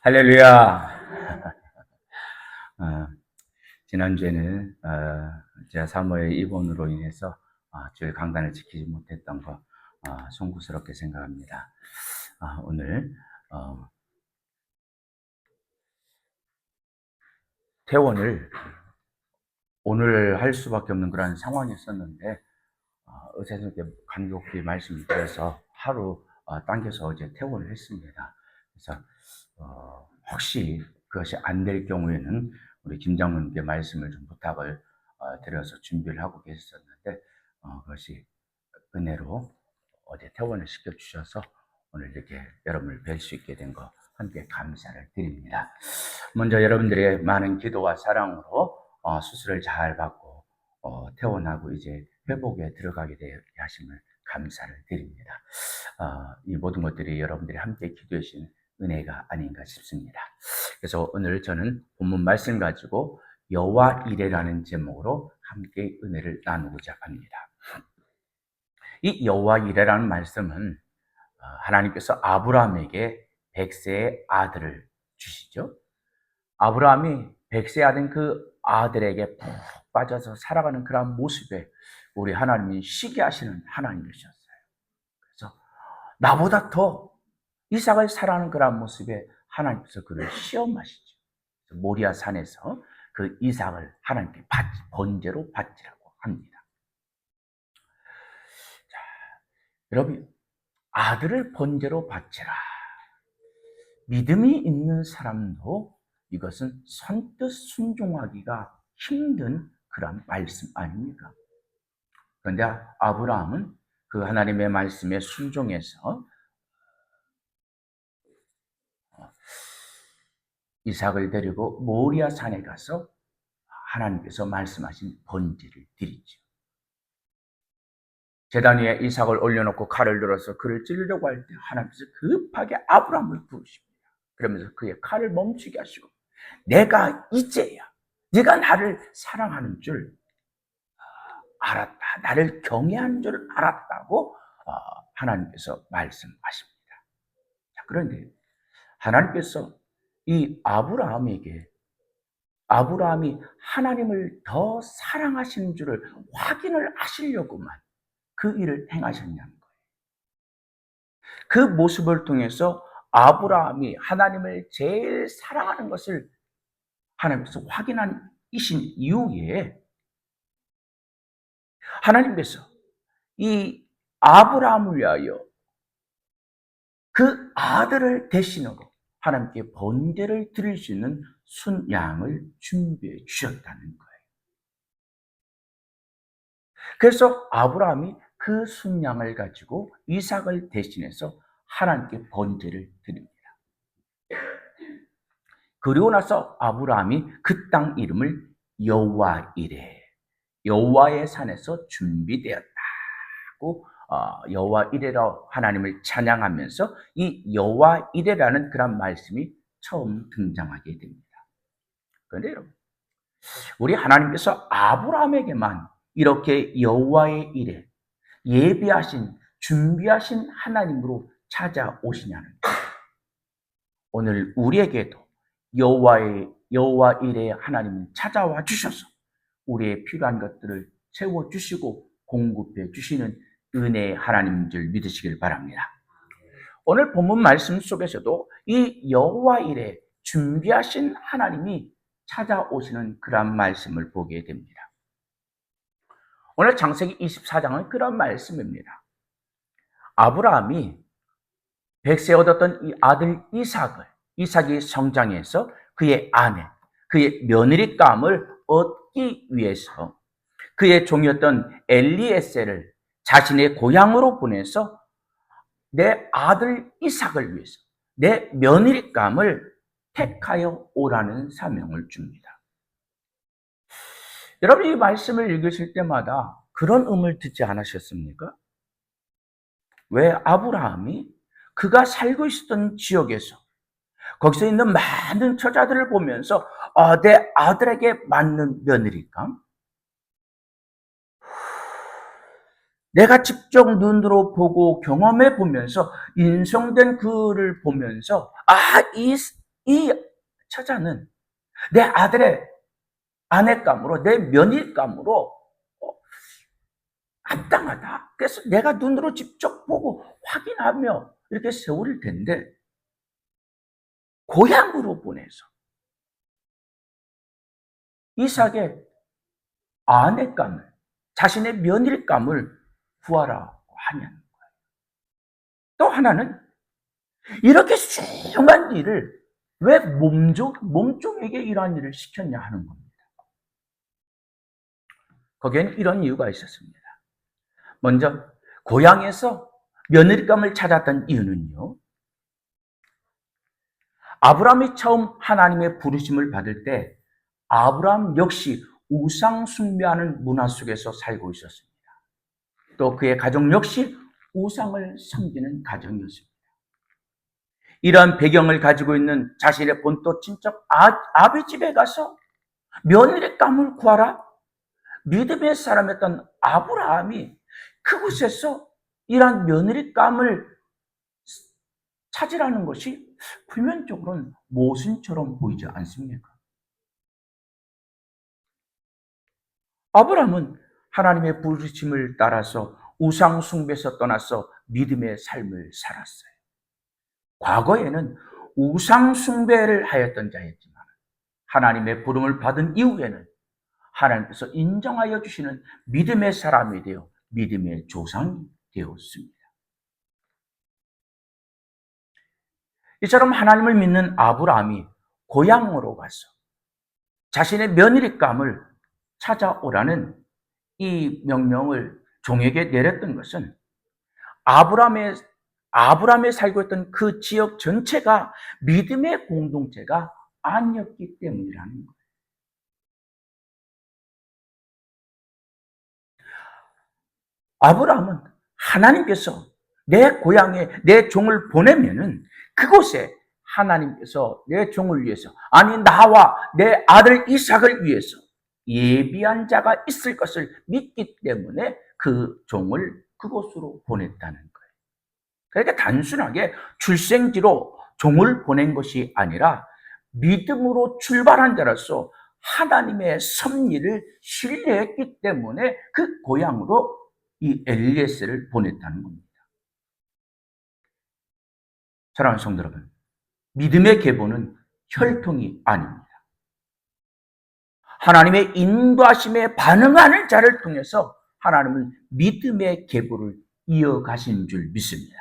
할렐루야. 어, 지난주에는 제가 사모의 입원으로 인해서 주일 강단을 지키지 못했던 거 송구스럽게 생각합니다. 오늘 퇴원을 오늘 할 수밖에 없는 그런 상황이었었는데 의사 선생님께 간곡히 말씀을 드려서 하루 당겨서 어제 퇴원을 했습니다. 그래서 혹시 그것이 안 될 경우에는 우리 김 장로님께 말씀을 좀 부탁을 드려서 준비를 하고 계셨었는데 그것이 은혜로 어제 퇴원을 시켜주셔서 오늘 이렇게 여러분을 뵐 수 있게 된 거 함께 감사를 드립니다. 먼저 여러분들의 많은 기도와 사랑으로 수술을 잘 받고 퇴원하고 이제 회복에 들어가게 되게 하심을 감사를 드립니다. 이 모든 것들이 여러분들이 함께 기도해 주신 은혜가 아닌가 싶습니다. 그래서 오늘 저는 본문 말씀 가지고 여호와 이레라는 제목으로 함께 은혜를 나누고자 합니다. 이 여호와 이레라는 말씀은 하나님께서 아브라함에게 100세의 아들을 주시죠. 아브라함이 100세 아들 그 아들에게 푹 빠져서 살아가는 그런 모습에 우리 하나님이 시기하시는 하나님이셨어요. 그래서 나보다 더 이삭을 사랑하는 그런 모습에 하나님께서 그를 시험하시죠. 모리아 산에서 그 이삭을 하나님께 번제로 바치라고 합니다. 자, 여러분, 아들을 번제로 바치라. 믿음이 있는 사람도 이것은 선뜻 순종하기가 힘든 그런 말씀 아닙니까? 그런데 아브라함은 그 하나님의 말씀에 순종해서 이삭을 데리고 모리아 산에 가서 하나님께서 말씀하신 번제를 드리죠. 제단 위에 이삭을 올려놓고 칼을 들어서 그를 찌르려고 할 때 하나님께서 급하게 아브라함을 부르십니다. 그러면서 그의 칼을 멈추게 하시고 내가 이제야 네가 나를 사랑하는 줄 알았다. 나를 경외하는 줄 알았다고 하나님께서 말씀하십니다. 자, 그런데 하나님께서 이 아브라함이 하나님을 더 사랑하시는 줄을 확인을 하시려고만 그 일을 행하셨냐는 거예요. 그 모습을 통해서 아브라함이 하나님을 제일 사랑하는 것을 하나님께서 확인한 이신 이후에 하나님께서 이 아브라함을 위하여 그 아들을 대신으로 하나님께 번제를 드릴 수 있는 순양을 준비해 주셨다는 거예요. 그래서 아브라함이 그 순양을 가지고 이삭을 대신해서 하나님께 번제를 드립니다. 그리고 나서 아브라함이 그 땅 이름을 여호와 이레, 여호와의 산에서 준비되었다고 여호와 이레라 하나님을 찬양하면서 이 여호와 이레라는 그런 말씀이 처음 등장하게 됩니다. 그런데 여러분, 우리 하나님께서 아브라함에게만 이렇게 여호와의 이레, 예비하신 준비하신 하나님으로 찾아오시냐는 거예요. 오늘 우리에게도 여호와 이레의 하나님은 찾아와 주셔서 우리의 필요한 것들을 채워주시고 공급해 주시는 은혜의 하나님인 줄 믿으시길 바랍니다. 오늘 본문 말씀 속에서도 이 여호와 이레 준비하신 하나님이 찾아오시는 그런 말씀을 보게 됩니다. 오늘 창세기 24장은 그런 말씀입니다. 아브라함이 100세 얻었던 이 아들 이삭이 성장해서 그의 아내, 그의 며느리감을 얻기 위해서 그의 종이었던 엘리에셀을 자신의 고향으로 보내서 내 아들 이삭을 위해서 내 며느리감을 택하여 오라는 사명을 줍니다. 여러분, 이 말씀을 읽으실 때마다 그런 음을 듣지 않으셨습니까? 왜 아브라함이 그가 살고 있었던 지역에서 거기서 있는 많은 처자들을 보면서 내 아들에게 맞는 며느리감, 내가 직접 눈으로 보고 경험해 보면서 인성된 그를 보면서 이 이 처자는 내 아들의 아내감으로, 내 며느리감으로 합당하다. 그래서 내가 눈으로 직접 보고 확인하며 이렇게 세울 텐데, 고향으로 보내서 이삭의 아내감을, 자신의 며느리감을 구하라고 하냐는 거예요. 또 하나는 이렇게 숭한 일을 왜 몸종에게 이러한 일을 시켰냐 하는 겁니다. 거기에는 이런 이유가 있었습니다. 먼저 고향에서 며느리감을 찾았던 이유는요, 아브라함이 처음 하나님의 부르심을 받을 때 아브라함 역시 우상 숭배하는 문화 속에서 살고 있었습니다. 또 그의 가정 역시 우상을 섬기는 가정이었습니다. 이러한 배경을 가지고 있는 자신의 본토 친척 아비 집에 가서 며느리감을 구하라? 믿음의 사람이었던 아브라함이 그곳에서 이러한 며느리감을 찾으라는 것이 표면적으로는 모순처럼 보이지 않습니까? 아브라함은 하나님의 부르심을 따라서 우상 숭배에서 떠나서 믿음의 삶을 살았어요. 과거에는 우상 숭배를 하였던 자였지만 하나님의 부름을 받은 이후에는 하나님께서 인정하여 주시는 믿음의 사람이 되어 믿음의 조상이 되었습니다. 이처럼 하나님을 믿는 아브라함이 고향으로 가서 자신의 며느리감을 찾아오라는 이 명령을 종에게 내렸던 것은 아브라함에 살고 있던 그 지역 전체가 믿음의 공동체가 아니었기 때문이라는 거예요. 아브라함은 하나님께서 내 고향에 내 종을 보내면은 그곳에 하나님께서 내 종을 위해서, 아니 나와 내 아들 이삭을 위해서 예비한 자가 있을 것을 믿기 때문에 그 종을 그곳으로 보냈다는 거예요. 그러니까 단순하게 출생지로 종을 보낸 것이 아니라 믿음으로 출발한 자로서 하나님의 섭리를 신뢰했기 때문에 그 고향으로 이 엘리에셀을 보냈다는 겁니다. 사랑하는 성도 여러분, 믿음의 계보는 혈통이 아닙니다. 하나님의 인도하심에 반응하는 자를 통해서 하나님은 믿음의 계보를 이어가신 줄 믿습니다.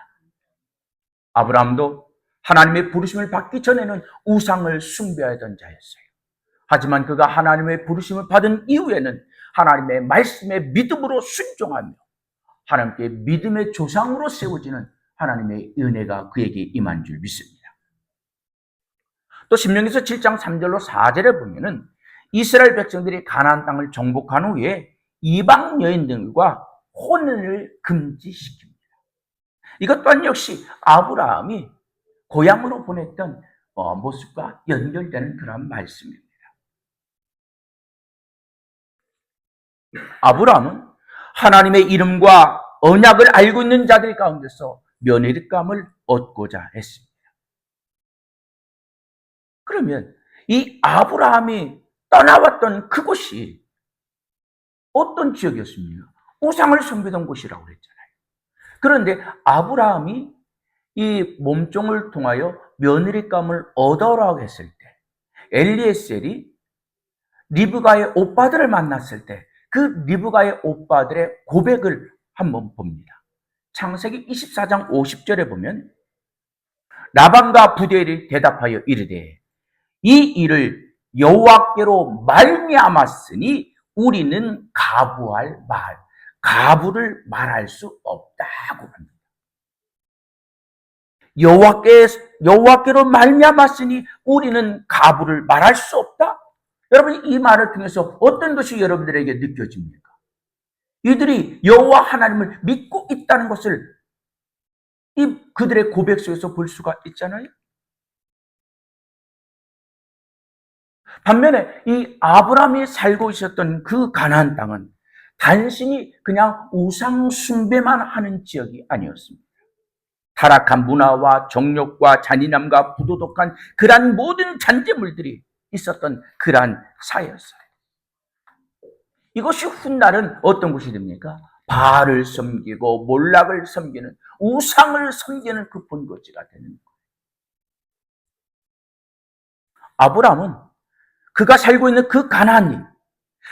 아브라함도 하나님의 부르심을 받기 전에는 우상을 숭배하던 자였어요. 하지만 그가 하나님의 부르심을 받은 이후에는 하나님의 말씀에 믿음으로 순종하며 하나님께 믿음의 조상으로 세워지는 하나님의 은혜가 그에게 임한 줄 믿습니다. 또 신명기서 7장 3절로 4절에 보면은 이스라엘 백성들이 가나안 땅을 정복한 후에 이방 여인들과 혼인을 금지시킵니다. 이것 또한 역시 아브라함이 고향으로 보냈던 모습과 연결되는 그런 말씀입니다. 아브라함은 하나님의 이름과 언약을 알고 있는 자들 가운데서 며느리감을 얻고자 했습니다. 그러면 이 아브라함이 떠나왔던 그곳이 어떤 지역이었습니까? 우상을 숭배던 곳이라고 그랬잖아요. 그런데 아브라함이 이 몸종을 통하여 며느리감을 얻으라고 했을 때 엘리에셀이 리브가의 오빠들을 만났을 때 그 리브가의 오빠들의 고백을 한번 봅니다. 창세기 24장 50절에 보면 라반과 부델이 대답하여 이르되 이 일을 여호와께로 말미암았으니 우리는 가부를 말할 수 없다고 합니다. 여호와께로 말미암았으니 우리는 가부를 말할 수 없다. 여러분, 이 말을 통해서 어떤 것이 여러분들에게 느껴집니까? 이들이 여호와 하나님을 믿고 있다는 것을 그들의 고백 속에서 볼 수가 있잖아요. 반면에 이 아브라함이 살고 있었던 그 가나안 땅은 단순히 그냥 우상 숭배만 하는 지역이 아니었습니다. 타락한 문화와 정욕과 잔인함과 부도덕한 그러한 모든 잔재물들이 있었던 그러한 사회였어요. 이것이 훗날은 어떤 것이 됩니까? 바알을 섬기고 몰락을 섬기는, 우상을 섬기는 그 본거지가 되는 거예요. 아브라함은 그가 살고 있는 그 가나안이,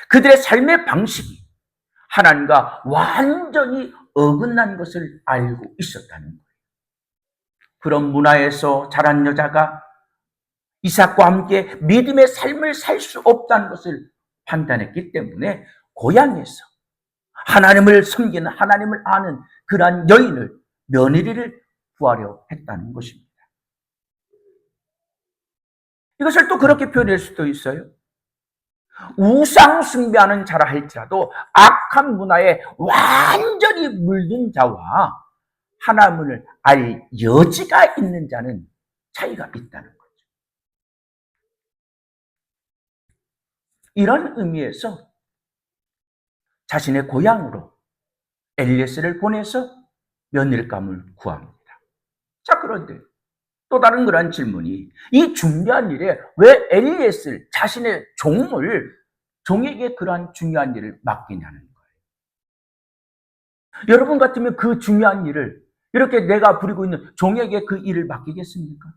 그들의 삶의 방식이 하나님과 완전히 어긋난 것을 알고 있었다는 거예요. 그런 문화에서 자란 여자가 이삭과 함께 믿음의 삶을 살 수 없다는 것을 판단했기 때문에 고향에서 하나님을 섬기는, 하나님을 아는 그러한 여인을, 며느리를 구하려 했다는 것입니다. 이것을 또 그렇게 표현할 수도 있어요. 우상 숭배하는 자라 할지라도 악한 문화에 완전히 물든 자와 하나님을 알 여지가 있는 자는 차이가 있다는 거죠. 이런 의미에서 자신의 고향으로 엘리에셀을 보내서 며느리감을 구합니다. 자, 그런데 또 다른 그런 질문이, 이 중요한 일에 왜 엘리에셀 자신의 종에게 그러한 중요한 일을 맡기냐는 거예요. 여러분 같으면 그 중요한 일을 이렇게 내가 부리고 있는 종에게 그 일을 맡기겠습니까?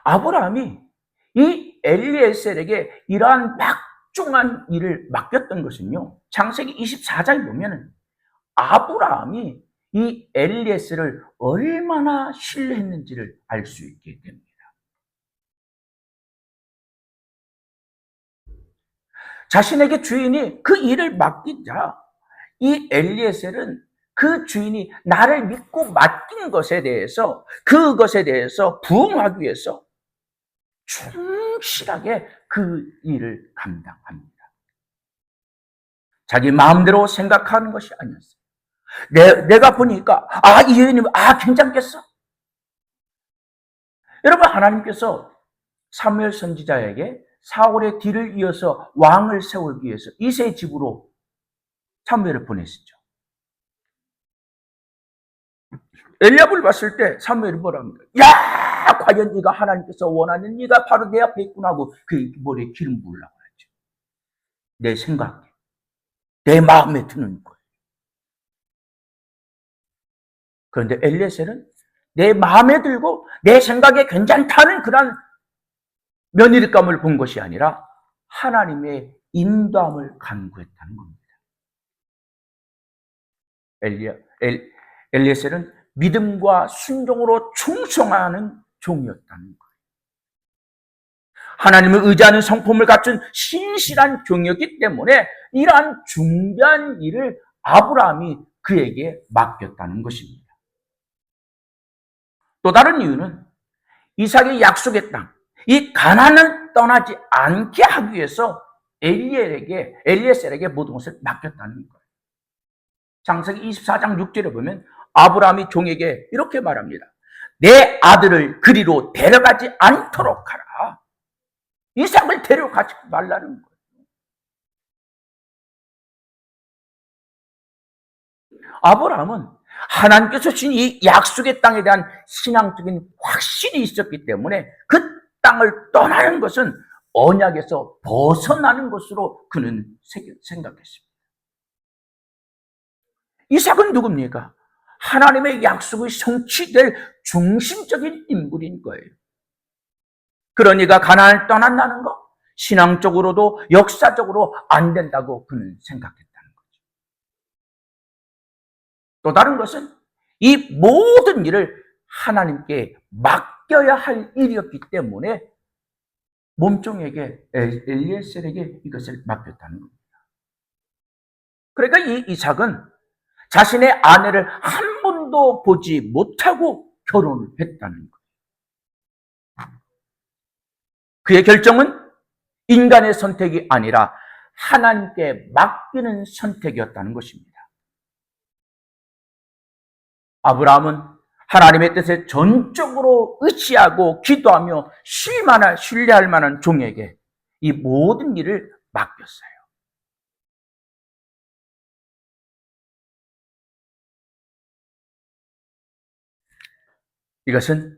아브라함이 이 엘리에셀에게 이러한 막중한 일을 맡겼던 것은요, 창세기 24장에 보면 아브라함이 이 엘리에셀을 얼마나 신뢰했는지를 알 수 있게 됩니다. 자신에게 주인이 그 일을 맡기자 이 엘리에셀은 그 주인이 나를 믿고 맡긴 것에 대해서, 그것에 대해서 부응하기 위해서 충실하게 그 일을 감당합니다. 자기 마음대로 생각하는 것이 아니었어요. 내가 보니까 이 여인이 괜찮겠어. 여러분, 하나님께서 사무엘 선지자에게 사울의 뒤를 이어서 왕을 세우기 위해서 이새의 집으로 사무엘을 보냈었죠. 엘리압을 봤을 때 사무엘이 뭐라 합니까? 야, 과연 네가 하나님께서 원하는 네가 바로 내 앞에 있구나 하고 그 머리에 기름 부으려고 하죠. 내 생각에, 내 마음에 드는 거예요. 그런데 엘리에셀은 내 마음에 들고 내 생각에 괜찮다는 그런 며느리감을 본 것이 아니라 하나님의 인도함을 간구했다는 겁니다. 엘리에셀은 믿음과 순종으로 충성하는 종이었다는 거예요. 하나님을 의지하는 성품을 갖춘 신실한 종이었기 때문에 이러한 중요한 일을 아브라함이 그에게 맡겼다는 것입니다. 또 다른 이유는 이삭의 약속의 땅, 이 가나안을 떠나지 않게 하기 위해서 엘리에셀에게 모든 것을 맡겼다는 거예요. 창세기 24장 6절에 보면 아브라함이 종에게 이렇게 말합니다. 내 아들을 그리로 데려가지 않도록 하라. 이삭을 데려가지 말라는 거예요. 아브라함은 하나님께서 주신 이 약속의 땅에 대한 신앙적인 확신이 있었기 때문에 그 땅을 떠나는 것은 언약에서 벗어나는 것으로 그는 생각했습니다. 이삭은 누굽니까? 하나님의 약속이 성취될 중심적인 인물인 거예요. 그러니까 가나안을 떠난다는 것, 신앙적으로도 역사적으로 안 된다고 그는 생각했다는 거죠. 또 다른 것은 이 모든 일을 하나님께 맡겨야 할 일이었기 때문에 몸종에게, 엘리에셀에게 이것을 맡겼다는 겁니다. 그러니까 이 이삭은 자신의 아내를 한 번도 보지 못하고 결혼을 했다는 거예요. 그의 결정은 인간의 선택이 아니라 하나님께 맡기는 선택이었다는 것입니다. 아브라함은 하나님의 뜻에 전적으로 의지하고 기도하며 신뢰할 만한 종에게 이 모든 일을 맡겼어요. 이것은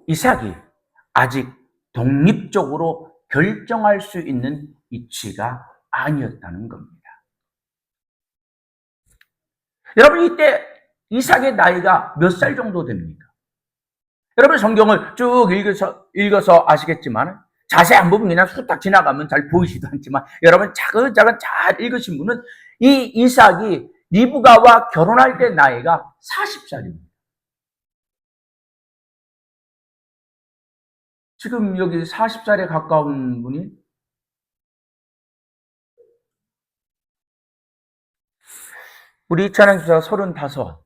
이삭이 아직 독립적으로 결정할 수 있는 이치가 아니었다는 겁니다. 여러분, 이때 이삭의 나이가 몇 살 정도 됩니까? 여러분, 성경을 쭉 읽어서 아시겠지만 자세한 부분 그냥 후딱 지나가면 잘 보이지도 않지만 여러분 차근차근 잘 읽으신 분은 이 이삭이 리브가와 결혼할 때 나이가 40살입니다. 지금 여기 40살에 가까운 분이 우리 이찬영 집사가 35,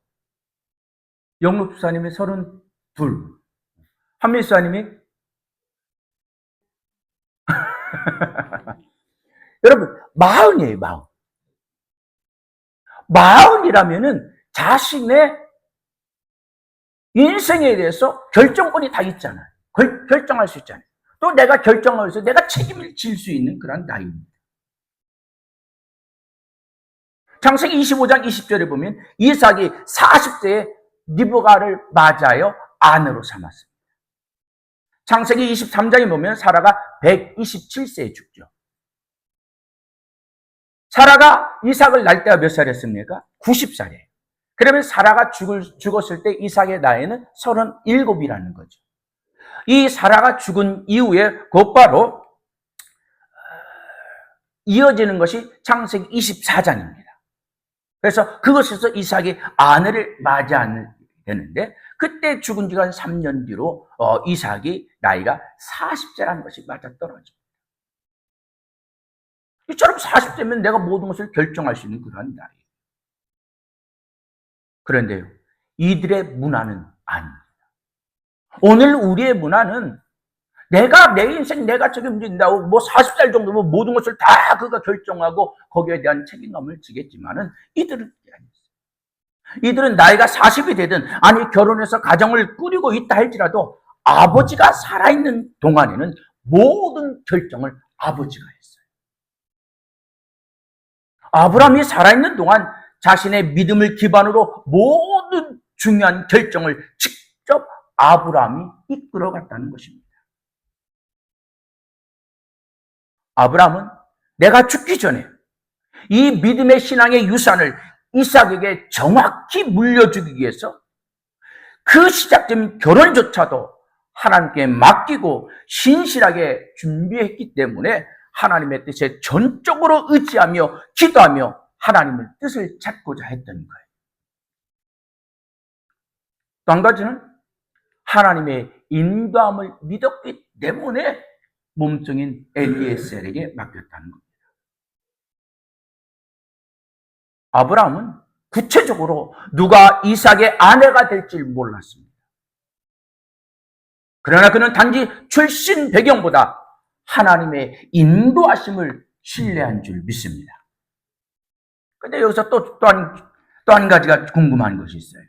영록 집사님이 32, 한민 집사님이 여러분 40이에요. 40. 40이라면은 자신의 인생에 대해서 결정권이 다 있잖아요. 결정할 수 있잖아요. 또 내가 결정할 수, 내가 책임을 질 수 있는 그런 나이입니다. 창세기 25장 20절에 보면 이삭이 40세에 리브가를 맞아요 아내로 삼았습니다. 창세기 23장에 보면 사라가 127세에 죽죠. 사라가 이삭을 낳을 때가 몇 살이었습니까? 90살이에요. 그러면 사라가 죽었을 때 이삭의 나이는 37이라는 거죠. 이 사라가 죽은 이후에 곧바로 이어지는 것이 창세기 24장입니다. 그래서 그것에서 이삭이 아내를 맞이하게 되는데 그때 죽은 지가 한 3년 뒤로 이삭이 나이가 40세라는 것이 맞아떨어집니다. 이처럼 40세면 내가 모든 것을 결정할 수 있는 그런 나이. 그런데요, 이들의 문화는 아닙니다. 오늘 우리의 문화는 내가 내 인생 내가 책임진다고 40살 정도면 모든 것을 다 그가 결정하고 거기에 대한 책임감을 지겠지만은 이들은 이들은 나이가 40이 되든 아니 결혼해서 가정을 꾸리고 있다 할지라도 아버지가 살아있는 동안에는 모든 결정을 아버지가 했어요. 아브라함이 살아있는 동안 자신의 믿음을 기반으로 모든 중요한 결정을 직접 아브라함이 이끌어갔다는 것입니다. 아브라함은 내가 죽기 전에 이 믿음의 신앙의 유산을 이삭에게 정확히 물려주기 위해서 그 시작된 결혼조차도 하나님께 맡기고 신실하게 준비했기 때문에 하나님의 뜻에 전적으로 의지하며 기도하며 하나님의 뜻을 찾고자 했던 거예요. 또 한 가지는 하나님의 인도함을 믿었기 때문에 몸종인 엘리에셀에게 맡겼다는 겁니다. 아브라함은 구체적으로 누가 이삭의 아내가 될지 몰랐습니다. 그러나 그는 단지 출신 배경보다 하나님의 인도하심을 신뢰한 줄 믿습니다. 그런데 여기서 또 한 가지가 궁금한 것이 있어요.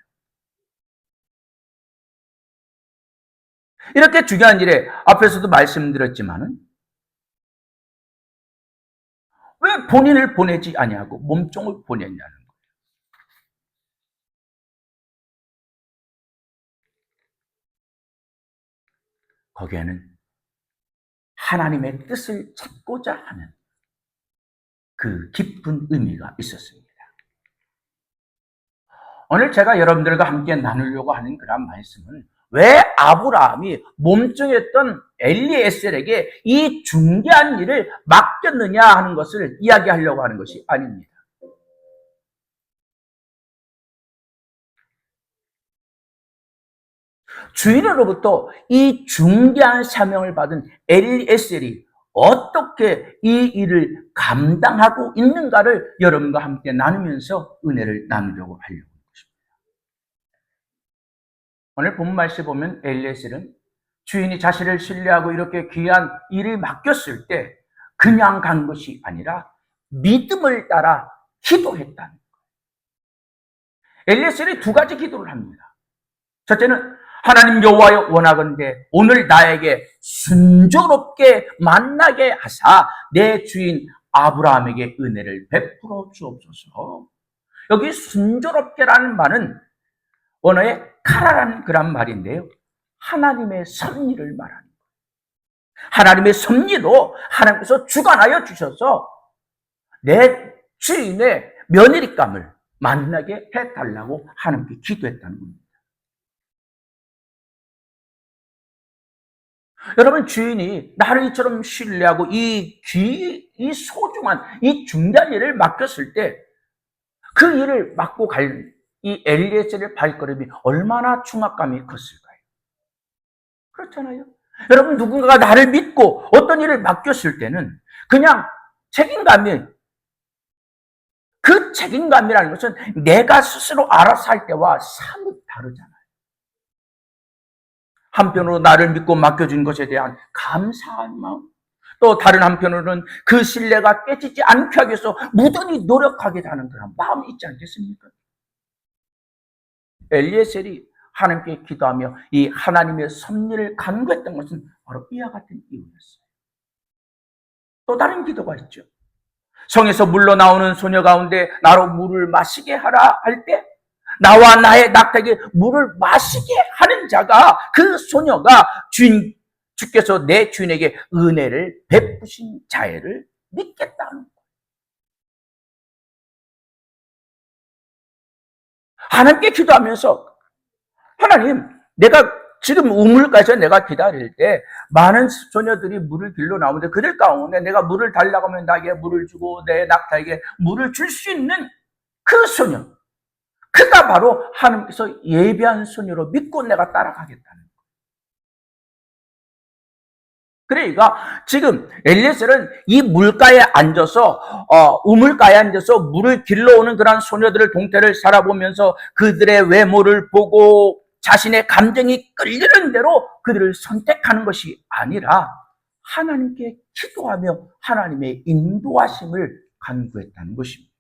이렇게 중요한 일에 앞에서도 말씀드렸지만은 왜 본인을 보내지 아니하고 몸종을 보냈냐는 거예요. 거기에는 하나님의 뜻을 찾고자 하는 그 깊은 의미가 있었습니다. 오늘 제가 여러분들과 함께 나누려고 하는 그런 말씀은 왜 아브라함이 몸종했던 엘리에셀에게 이 중대한 일을 맡겼느냐 하는 것을 이야기하려고 하는 것이 아닙니다. 주인으로부터 이 중대한 사명을 받은 엘리에셀이 어떻게 이 일을 감당하고 있는가를 여러분과 함께 나누면서 은혜를 나누려고 하려고 합니다. 오늘 본문 말씀에 보면 엘리에셀은 주인이 자신을 신뢰하고 이렇게 귀한 일을 맡겼을 때 그냥 간 것이 아니라 믿음을 따라 기도했다는 거예요. 엘리에셀이 두 가지 기도를 합니다. 첫째는 하나님 여호와여 원하건대 오늘 나에게 순조롭게 만나게 하사 내 주인 아브라함에게 은혜를 베풀어 주옵소서. 여기 순조롭게라는 말은 원어의 카라라는 그런 말인데요. 하나님의 섭리를 말하는 거예요. 하나님의 섭리로 하나님께서 주관하여 주셔서 내 주인의 며느리감을 만나게 해달라고 하나님께 기도했다는 겁니다. 여러분, 주인이 나를 이처럼 신뢰하고 이 소중한 이 중대한 일을 맡겼을 때 그 일을 맡고 갈 이 엘리에셀의 발걸음이 얼마나 중압감이 컸을까요? 그렇잖아요. 여러분, 누군가가 나를 믿고 어떤 일을 맡겼을 때는 그냥 그 책임감이라는 것은 내가 스스로 알아서 할 때와 사뭇 다르잖아요. 한편으로 나를 믿고 맡겨준 것에 대한 감사한 마음, 또 다른 한편으로는 그 신뢰가 깨지지 않게 하기 위해서 무던히 노력하게 되는 그런 마음이 있지 않겠습니까? 엘리에셀이 하나님께 기도하며 이 하나님의 섭리를 간구했던 것은 바로 이와 같은 이유였어요. 또 다른 기도가 있죠. 성에서 물러나오는 소녀 가운데 나로 물을 마시게 하라 할 때 나와 나의 낙타에게 물을 마시게 하는 자가, 그 소녀가 주께서 내 주인에게 은혜를 베푸신 자애를 믿겠다는 거예요. 하나님께 기도하면서, 하나님, 내가 지금 우물가에서 내가 기다릴 때 많은 소녀들이 물을 길러 나오는데 그들 가운데 내가 물을 달라고 하면 나에게 물을 주고 내 낙타에게 물을 줄 수 있는 그 소녀, 그가 바로 하나님께서 예비한 소녀로 믿고 내가 따라가겠다는 거예요. 그러니까 지금 엘리에셀은 이 물가에 앉아서 우물가에 앉아서 물을 길러오는 그런 소녀들을 동태를 살아보면서 그들의 외모를 보고 자신의 감정이 끌리는 대로 그들을 선택하는 것이 아니라 하나님께 기도하며 하나님의 인도하심을 간구했다는 것입니다.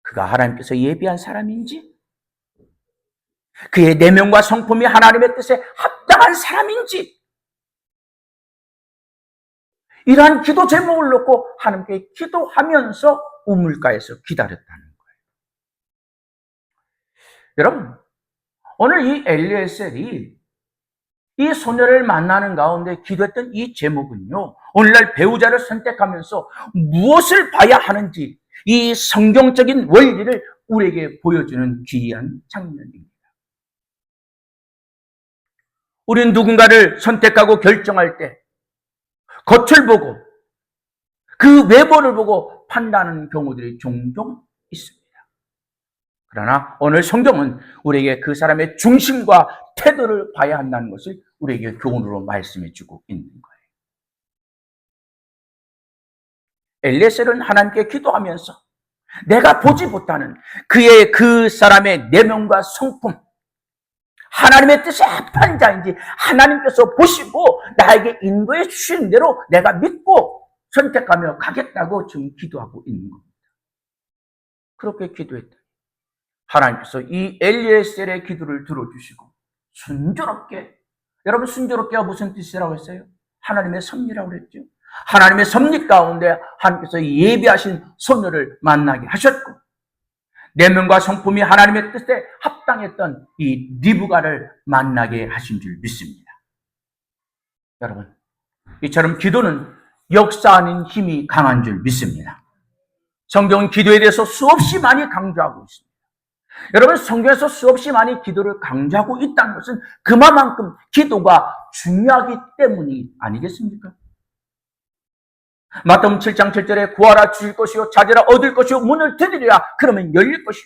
그가 하나님께서 예비한 사람인지, 그의 내면과 성품이 하나님의 뜻에 합당한 사람인지, 이러한 기도 제목을 놓고 하나님께 기도하면서 우물가에서 기다렸다는 거예요. 여러분, 오늘 이 엘리에셀이 이 소녀를 만나는 가운데 기도했던 이 제목은요, 오늘날 배우자를 선택하면서 무엇을 봐야 하는지 이 성경적인 원리를 우리에게 보여주는 귀한 장면입니다. 우리는 누군가를 선택하고 결정할 때 겉을 보고 그 외모를 보고 판단하는 경우들이 종종 있습니다. 그러나 오늘 성경은 우리에게 그 사람의 중심과 태도를 봐야 한다는 것을 우리에게 교훈으로 말씀해 주고 있는 거예요. 엘리에셀은 하나님께 기도하면서 내가 보지 못하는 그 사람의 내면과 성품, 하나님의 뜻에 합한 자인지 하나님께서 보시고 나에게 인도해 주신 대로 내가 믿고 선택하며 가겠다고 지금 기도하고 있는 겁니다. 그렇게 기도했다. 하나님께서 이 엘리에셀의 기도를 들어주시고 순조롭게, 여러분 순조롭게가 무슨 뜻이라고 했어요? 하나님의 섭리라고 그랬죠. 하나님의 섭리 가운데 하나님께서 예비하신 소녀를 만나게 하셨고 내면과 성품이 하나님의 뜻에 합당했던 이 리브가를 만나게 하신 줄 믿습니다. 여러분, 이처럼 기도는 역사하는 힘이 강한 줄 믿습니다. 성경은 기도에 대해서 수없이 많이 강조하고 있습니다. 여러분, 성경에서 수없이 많이 기도를 강조하고 있다는 것은 그만큼 기도가 중요하기 때문이 아니겠습니까? 마태복음 7장 7절에 구하라 주실 것이요 찾으라 얻을 것이요 문을 두드리라 그러면 열릴 것이요.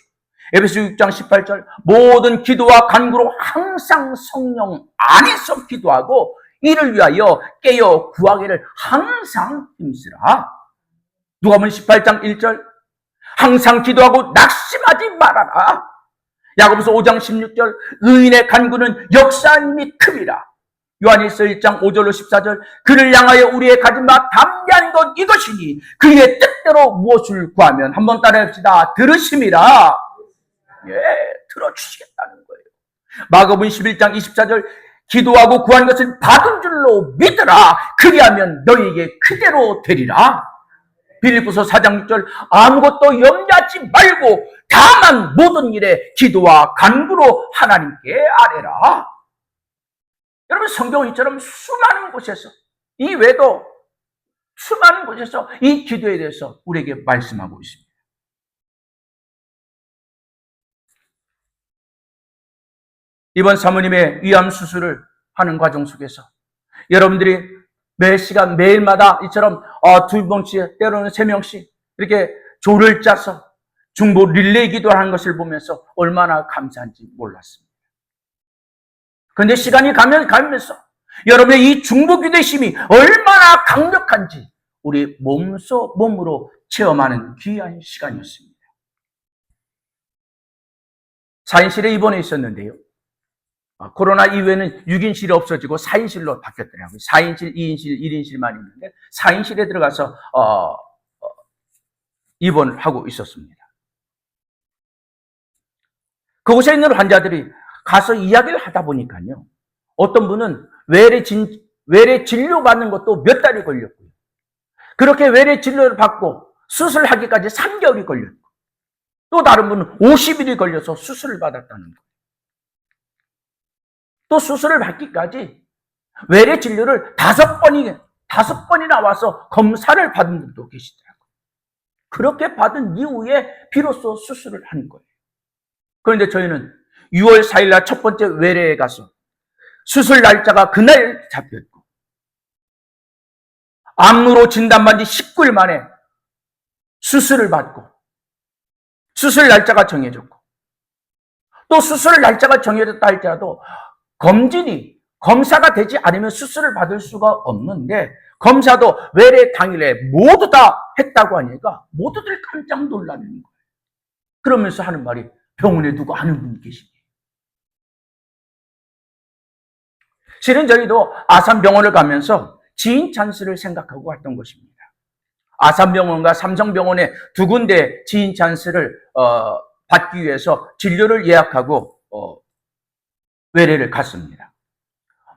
에베소 6장 18절 모든 기도와 간구로 항상 성령 안에서 기도하고 이를 위하여 깨어 구하기를 항상 힘쓰라. 누가복음 18장 1절 항상 기도하고 낙심하지 말아라. 야고보서 5장 16절 의인의 간구는 역사님이 큼이라. 요한일서 1장 5절로 14절 그를 향하여 우리의 가진 바 담대한 것 이것이니 그의 뜻대로 무엇을 구하면 한번 따라합시다. 들으심이라. 예, 들어주시겠다는 거예요. 마가복음 11장 24절 기도하고 구한 것을 받은 줄로 믿으라. 그리하면 너희에게 그대로 되리라. 빌립보서 4장 6절 아무것도 염려하지 말고 다만 모든 일에 기도와 간구로 하나님께 아뢰라. 여러분 성경은 이처럼 수많은 곳에서 이 외에도 수많은 곳에서 이 기도에 대해서 우리에게 말씀하고 있습니다. 이번 사모님의 위암 수술을 하는 과정 속에서 여러분들이 매 시간 매일마다 이처럼 2명씩 때로는 3명씩 이렇게 조를 짜서 중보 릴레이 기도를 하는 것을 보면서 얼마나 감사한지 몰랐습니다. 그런데 시간이 가면서 여러분의 이 중보 기도의 힘이 얼마나 강력한지 우리 몸으로 체험하는 귀한 시간이었습니다. 4인실에 입원해 있었는데요. 코로나 이후에는 6인실이 없어지고 4인실로 바뀌었더라고요. 4인실, 2인실, 1인실만 있는데 4인실에 들어가서 입원을 하고 있었습니다. 그곳에 있는 환자들이 가서 이야기를 하다 보니까요. 어떤 분은 외래 진료받는 것도 몇 달이 걸렸고요. 그렇게 외래 진료를 받고 수술하기까지 3개월이 걸렸고 또 다른 분은 50일이 걸려서 수술을 받았다는 거예요. 또 수술을 받기까지 외래 진료를 5번이나 와서 검사를 받은 분도 계시더라고요. 그렇게 받은 이후에 비로소 수술을 한 거예요. 그런데 저희는 6월 4일 날 첫 번째 외래에 가서 수술 날짜가 그날 잡혔고 암으로 진단받은 지 10개월 만에 수술을 받고 수술 날짜가 정해졌고 또 수술 날짜가 정해졌다 할지라도 검사가 되지 않으면 수술을 받을 수가 없는데 검사도 외래 당일에 모두 다 했다고 하니까 모두들 깜짝 놀라는 거예요. 그러면서 하는 말이 병원에 두고 아는 분이 계십니다. 실은 저희도 아산병원을 가면서 지인 찬스를 생각하고 왔던 것입니다. 아산병원과 삼성병원의 두 군데 지인 찬스를 받기 위해서 진료를 예약하고 외래를 갔습니다.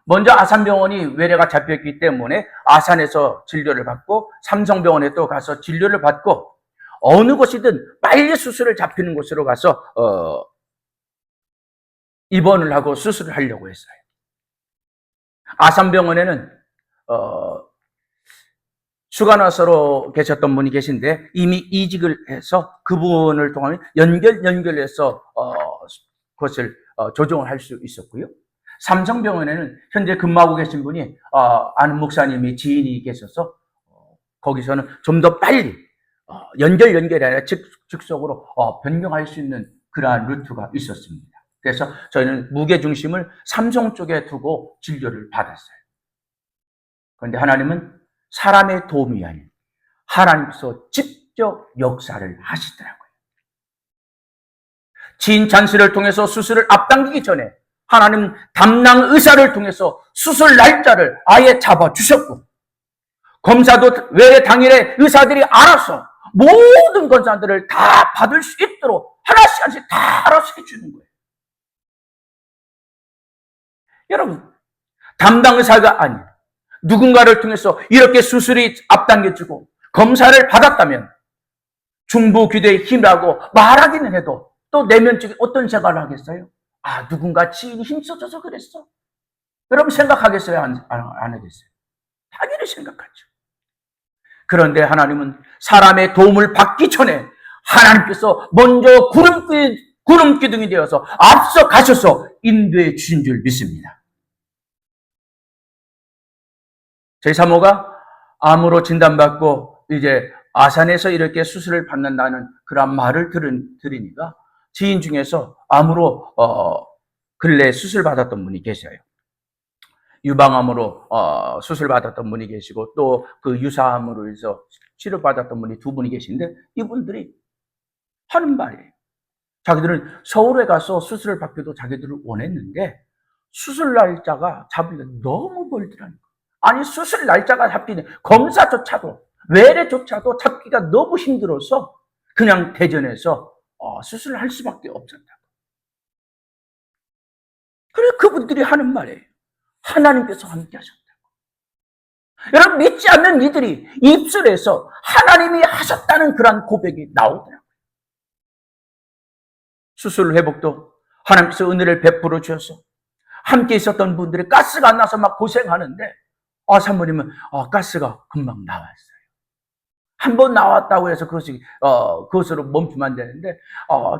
먼저 아산병원이 외래가 잡혔기 때문에 아산에서 진료를 받고 삼성병원에 또 가서 진료를 받고 어느 곳이든 빨리 수술을 잡히는 곳으로 가서 입원을 하고 수술을 하려고 했어요. 아산병원에는 수간호사로 계셨던 분이 계신데 이미 이직을 해서 그분을 통해 연결해서 그것을 조정을 할 수 있었고요. 삼성병원에는 현재 근무하고 계신 분이 아는 지인이 계셔서 거기서는 좀 더 빨리 연결이 아니라 즉석으로 변경할 수 있는 그러한 루트가 있었습니다. 그래서 저희는 무게중심을 삼성 쪽에 두고 진료를 받았어요. 그런데 하나님은 사람의 도움이 아닌 하나님께서 직접 역사를 하시더라고요. 지인 찬스를 통해서 수술을 앞당기기 전에 하나님 담당 의사를 통해서 수술 날짜를 아예 잡아주셨고 검사도 외래 당일에 의사들이 알아서 모든 검사들을 다 받을 수 있도록 하나씩 다 알아서 해주는 거예요. 여러분, 담당 의사가 아닌 누군가를 통해서 이렇게 수술이 앞당겨지고 검사를 받았다면 중보기도의 힘이라고 말하기는 해도 또 내면적인 어떤 생각을 하겠어요? 누군가 지인이 힘써줘서 그랬어. 여러분 생각하겠어요? 안 하겠어요? 당연히 생각하죠. 그런데 하나님은 사람의 도움을 받기 전에 하나님께서 먼저 구름 기둥이 되어서 앞서 가셔서 인도해 주신 줄 믿습니다. 저희 사모가 암으로 진단받고 이제 아산에서 이렇게 수술을 받는다는 그런 말을 들으니까 지인 중에서 암으로 근래 수술 받았던 분이 계셔요. 유방암으로 수술 받았던 분이 계시고 또 그 유사암으로 해서 치료 받았던 분이 2분이 계신데 이분들이 하는 말이에요. 자기들은 서울에 가서 수술을 받기도 자기들을 원했는데 수술 날짜가 잡기가 너무 멀더라는 거예요. 아니 수술 날짜가 잡히는 검사조차도 외래조차도 잡기가 너무 힘들어서 그냥 대전에서 수술을 할 수밖에 없었다고. 그래 그분들이 하는 말이에요. 하나님께서 함께 하셨다고. 여러분, 믿지 않는 이들이 입술에서 하나님이 하셨다는 그런 고백이 나오더라고요. 수술 회복도 하나님께서 은혜를 베풀어 주셔서 함께 있었던 분들이 가스가 안 나서 막 고생하는데, 사모님은 가스가 금방 나왔어요. 한번 나왔다고 해서 그것으로 멈추면 안 되는데,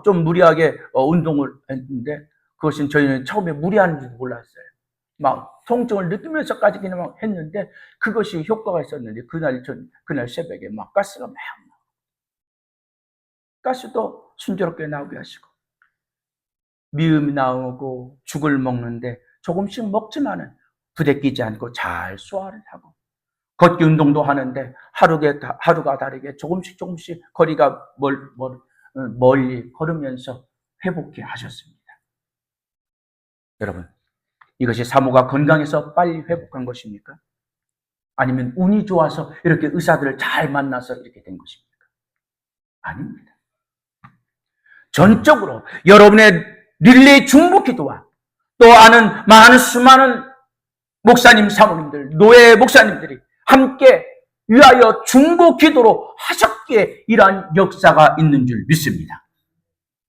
좀 무리하게 운동을 했는데, 그것은 저희는 처음에 무리하는지도 몰랐어요. 막 통증을 느끼면서까지 그냥 막 했는데, 그것이 효과가 있었는데, 그날 새벽에 막 가스가 막 나와. 가스도 순조롭게 나오게 하시고, 미음이 나오고 죽을 먹는데 조금씩 먹지만은 부대끼지 않고 잘 소화를 하고, 걷기 운동도 하는데 하루가 다르게 조금씩 거리가 멀리 걸으면서 회복해 하셨습니다. 여러분, 이것이 사모가 건강해서 빨리 회복한 것입니까? 아니면 운이 좋아서 이렇게 의사들을 잘 만나서 이렇게 된 것입니까? 아닙니다. 전적으로 여러분의 릴레이 중보 기도와 또 아는 수많은 목사님, 사모님들, 노예 목사님들이 함께 위하여 중보 기도로 하셨기에 이러한 역사가 있는 줄 믿습니다.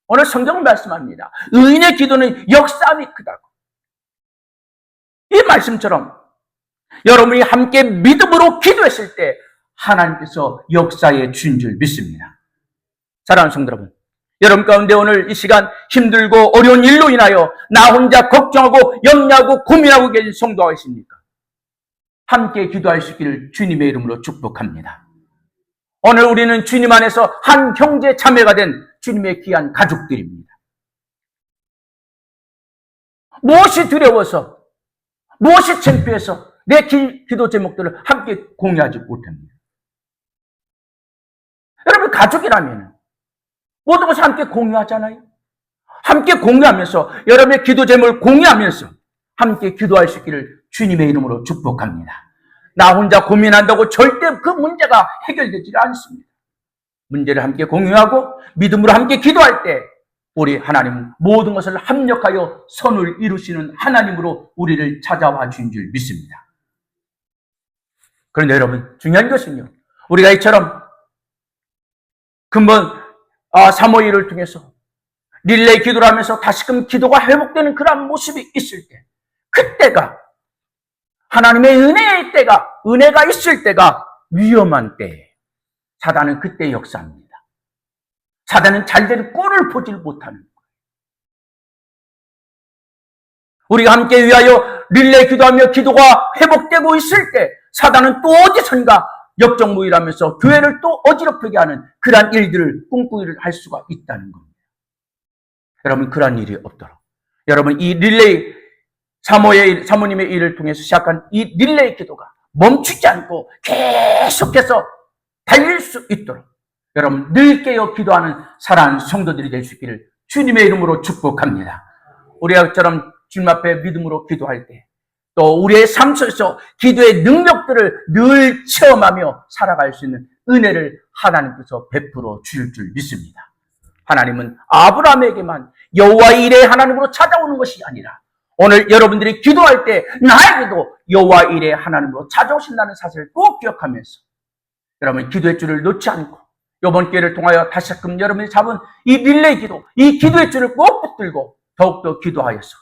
오늘 성경은 말씀합니다. 의인의 기도는 역사함이 크다고. 이 말씀처럼 여러분이 함께 믿음으로 기도했을 때 하나님께서 역사에 주신 줄 믿습니다. 사랑하는 성도 여러분, 여러분 가운데 오늘 이 시간 힘들고 어려운 일로 인하여 나 혼자 걱정하고 염려하고 고민하고 계신 성도가 있습니까? 함께 기도할 수 있기를 주님의 이름으로 축복합니다. 오늘 우리는 주님 안에서 한 형제 자매가 된 주님의 귀한 가족들입니다. 무엇이 두려워서, 무엇이 창피해서 내 기도 제목들을 함께 공유하지 못합니다. 여러분, 가족이라면 모든 것을 함께 공유하잖아요. 함께 공유하면서, 여러분의 기도 제목을 공유하면서 함께 기도할 수 있기를 주님의 이름으로 축복합니다. 나 혼자 고민한다고 절대 그 문제가 해결되지 않습니다. 문제를 함께 공유하고 믿음으로 함께 기도할 때 우리 하나님은 모든 것을 합력하여 선을 이루시는 하나님으로 우리를 찾아와 주신 줄 믿습니다. 그런데 여러분, 중요한 것은요, 우리가 이처럼 근본 사모일을 통해서 릴레이 기도를 하면서 다시금 기도가 회복되는 그런 모습이 있을 때, 그때가 하나님의 은혜가 있을 때가 위험한 때예요. 사단은 그때 역사합니다. 사단은 잘된 꼴을 보질 못하는 거예요. 우리가 함께 위하여 릴레이 기도하며 기도가 회복되고 있을 때 사단은 또 어디선가 역적무일하면서 교회를 또 어지럽히게 하는 그러한 일들을 꿈꾸기를 할 수가 있다는 겁니다. 여러분, 그러한 일이 없도록 여러분, 이 릴레이 사모님의 일을 통해서 시작한 이 릴레이 기도가 멈추지 않고 계속해서 달릴 수 있도록 여러분, 늘 깨어 기도하는 사랑하는 성도들이 될 수 있기를 주님의 이름으로 축복합니다. 우리가 처럼 주님 앞에 믿음으로 기도할 때 또 우리의 삶 속에서 기도의 능력들을 늘 체험하며 살아갈 수 있는 은혜를 하나님께서 베풀어 주실 줄 믿습니다. 하나님은 아브라함에게만 여호와 이레의 하나님으로 찾아오는 것이 아니라 오늘 여러분들이 기도할 때 나에게도 여호와 이레의 하나님으로 찾아오신다는 사실을 꼭 기억하면서 여러분, 기도의 줄을 놓지 않고 이번 기회를 통하여 다시금 여러분이 잡은 이 릴레이 기도, 이 기도의 줄을 꼭 붙들고 더욱더 기도하여서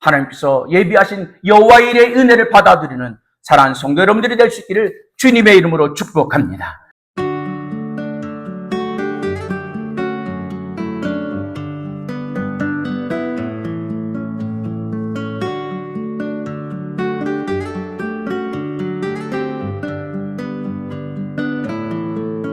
하나님께서 예비하신 여호와 이레의 은혜를 받아들이는 사랑하는 성도 여러분들이 될 수 있기를 주님의 이름으로 축복합니다.